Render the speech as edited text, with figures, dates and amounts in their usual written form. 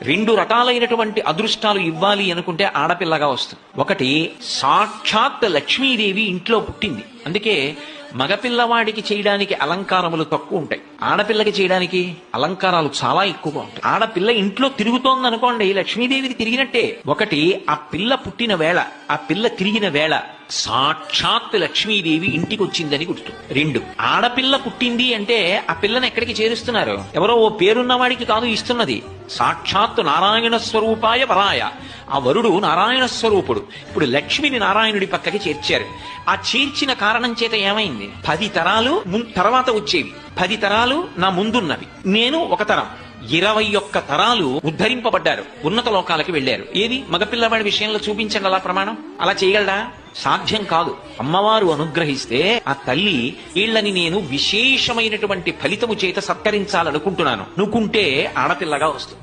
రెండు రకాలైనటువంటి అదృష్టాలు ఇవ్వాలి అనుకుంటే ఆడపిల్లగా వస్తుంది. ఒకటి, సాక్షాత్ లక్ష్మీదేవి ఇంట్లో పుట్టింది, అందుకే మగపిల్లవాడికి చేయడానికి అలంకారములు తక్కువ ఉంటాయి, ఆడపిల్లకి చేయడానికి అలంకారాలు చాలా ఎక్కువగా ఉంటాయి. ఆడపిల్ల ఇంట్లో తిరుగుతోంది అనుకోండి, లక్ష్మీదేవిది తిరిగినట్టే. ఒకటి, ఆ పిల్ల పుట్టిన వేళ, ఆ పిల్ల తిరిగిన వేళ సాక్షాత్ లక్ష్మీదేవి ఇంటికి వచ్చిందని గుర్తు. రెండు, ఆడపిల్ల పుట్టింది అంటే ఆ పిల్లని ఎక్కడికి చేరుస్తున్నారు? ఎవరో ఓ పేరున్నవాడికి కాదు ఇస్తున్నది, సాక్షాత్ నారాయణ స్వరూపాయ వరాయ. ఆ వరుడు నారాయణ స్వరూపుడు. ఇప్పుడు లక్ష్మిని నారాయణుడి పక్కకి చేర్చారు. ఆ చేర్చిన కారణం చేత ఏమైంది? 10 తరాలు తర్వాత వచ్చేవి, 10 తరాలు నా ముందున్నవి, నేను ఒక తరం, 21 తరాలు ఉద్ధరింపబడ్డారు, ఉన్నత లోకాలకి వెళ్లారు. ఏది మగపిల్లవాడి విషయంలో చూపించండి అలా ప్రమాణం. అలా చేయగలడా? సాధ్యం కాదు. అమ్మవారు అనుగ్రహిస్తే ఆ తల్లి, వీళ్ళని నేను విశేషమైనటువంటి ఫలితము చేత సత్కరించాలనుకుంటున్నాను, నువ్వుకుంటే ఆడపిల్లగా వస్తుంది.